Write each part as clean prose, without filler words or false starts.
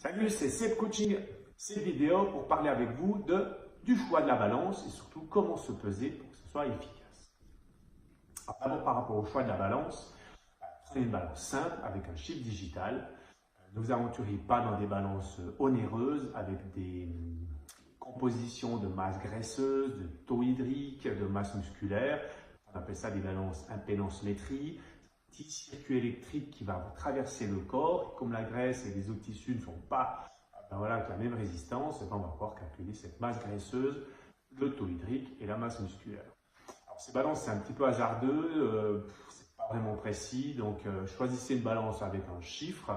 Salut, c'est Seb Coaching. Cette vidéo pour parler avec vous du choix de la balance et surtout comment se peser pour que ce soit efficace. Alors, d'abord, par rapport au choix de la balance, prenez une balance simple avec un chiffre digital. Ne vous aventurez pas dans des balances onéreuses avec des compositions de masse graisseuse, de taux hydrique, de masse musculaire. On appelle ça des balances impédance-métrie. Petit circuit électrique qui va traverser le corps. Comme la graisse et les autres tissus ne sont pas avec la même résistance, et on va pouvoir calculer cette masse graisseuse, le taux hydrique et la masse musculaire. Alors, ces balances, c'est un petit peu hasardeux, c'est pas vraiment précis, donc choisissez une balance avec un chiffre.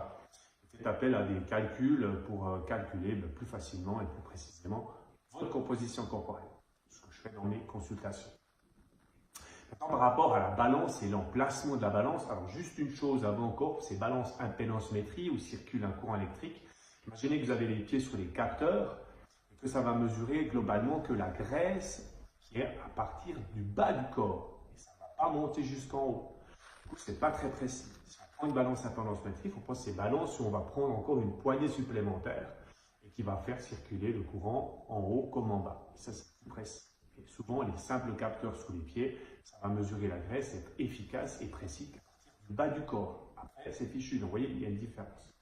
Faites appel à des calculs pour calculer plus facilement et plus précisément votre composition corporelle, ce que je fais dans mes consultations. Maintenant, par rapport à la balance et l'emplacement de la balance, alors juste une chose avant encore, ces balances impédance-métrie où circule un courant électrique. Imaginez que vous avez les pieds sur les capteurs et que ça va mesurer globalement que la graisse qui est à partir du bas du corps et ça ne va pas monter jusqu'en haut. Du coup, ce n'est pas très précis. Si on prend une balance impédance-métrie, il faut prendre ces balances où on va prendre encore une poignée supplémentaire et qui va faire circuler le courant en haut comme en bas. Et ça, c'est plus précis. Et souvent, les simples capteurs sous les pieds, ça va mesurer la graisse, être efficace et précis à partir du bas du corps. Après, c'est fichu, donc vous voyez, il y a une différence.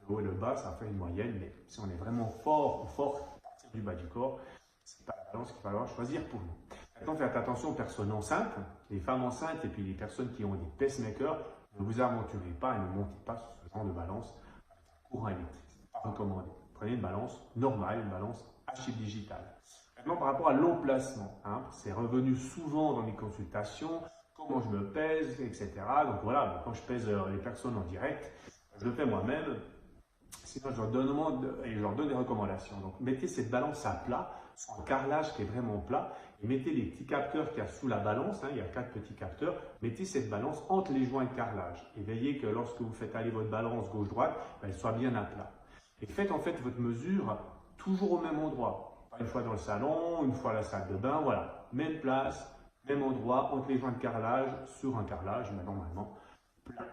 Le haut et le bas, ça fait une moyenne, mais si on est vraiment fort ou forte à partir du bas du corps, ce n'est pas la balance qu'il va falloir choisir pour nous. Maintenant, faites attention aux personnes enceintes, les femmes enceintes et puis les personnes qui ont des pacemakers, ne vous aventurez pas et ne montez pas sur ce genre de balance avec un courant électrique. Ce n'est pas recommandé. Prenez une balance normale, une balance à chiffre digital. Maintenant, par rapport à l'emplacement, c'est revenu souvent dans les consultations, comment je me pèse, etc. Donc voilà, quand je pèse les personnes en direct, je le fais moi-même. Sinon, je leur donne des recommandations. Donc, mettez cette balance à plat, sur un carrelage qui est vraiment plat, et mettez les petits capteurs qu'il y a sous la balance, il y a 4 petits capteurs, mettez cette balance entre les joints de carrelage. Et veillez que lorsque vous faites aller votre balance gauche-droite, elle soit bien à plat. Et faites en fait votre mesure toujours au même endroit. Pas une fois dans le salon, une fois à la salle de bain, voilà. Même place, même endroit, entre les joints de carrelage, sur un carrelage, mais normalement plat.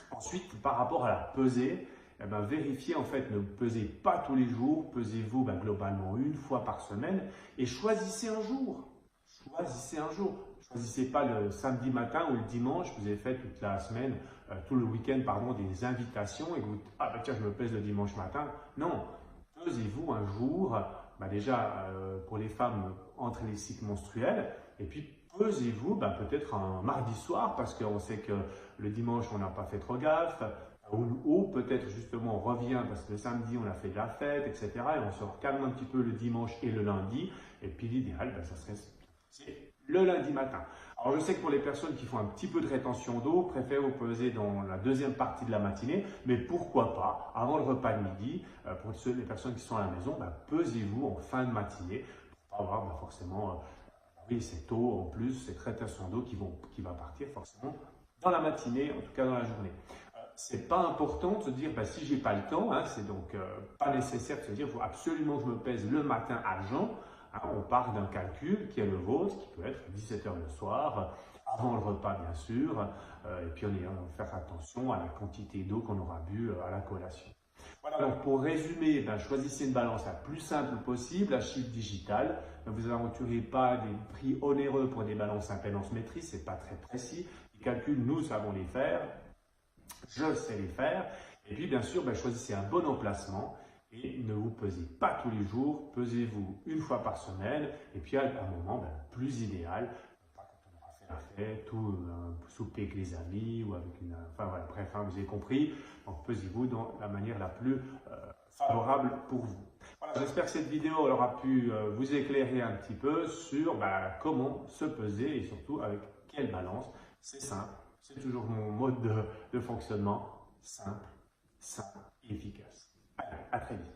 Ensuite, par rapport à la pesée, vérifiez en fait, ne pesez pas tous les jours, pesez-vous globalement une fois par semaine et choisissez un jour. Choisissez un jour. Choisissez pas le samedi matin ou le dimanche, vous avez fait toute la semaine, tout le week-end, des invitations et que vous dites, tiens, je me pèse le dimanche matin. Non, pesez-vous un jour, déjà pour les femmes entre les cycles menstruels et puis pesez-vous peut-être un mardi soir parce qu'on sait que le dimanche on n'a pas fait trop gaffe ou peut-être justement on revient parce que le samedi on a fait de la fête, etc. et on se recalme un petit peu le dimanche et le lundi et puis l'idéal ça serait le lundi matin. Alors je sais que pour les personnes qui font un petit peu de rétention d'eau, préfèrent vous peser dans la deuxième partie de la matinée, mais pourquoi pas, avant le repas de midi, pour les personnes qui sont à la maison, pesez-vous en fin de matinée pour pas avoir forcément, oui cette eau en plus, cette rétention d'eau qui va partir forcément dans la matinée, en tout cas dans la journée. C'est pas important de se dire si j'ai pas le temps, c'est donc pas nécessaire de se dire il faut absolument que je me pèse le matin à jeun. On part d'un calcul qui est le vôtre, qui peut être 17 h le soir, avant le repas bien sûr, et puis on va faire attention à la quantité d'eau qu'on aura bu à la collation. Voilà, donc pour résumer, choisissez une balance la plus simple possible, à chiffre digital. Ne vous aventurez pas des prix onéreux pour des balances impédance-métrie, ce n'est pas très précis. Les calculs, nous savons les faire, je sais les faire. Et puis bien sûr, choisissez un bon emplacement. Et ne vous pesez pas tous les jours, pesez-vous une fois par semaine et puis à un moment plus idéal, pas quand on aura fait la fête ou souper avec les amis ou avec bref, vous avez compris, donc pesez-vous dans la manière la plus favorable pour vous. Voilà, j'espère que cette vidéo aura pu vous éclairer un petit peu sur comment se peser et surtout avec quelle balance. C'est simple, c'est toujours mon mode de fonctionnement, simple, et efficace. Allez, à très vite.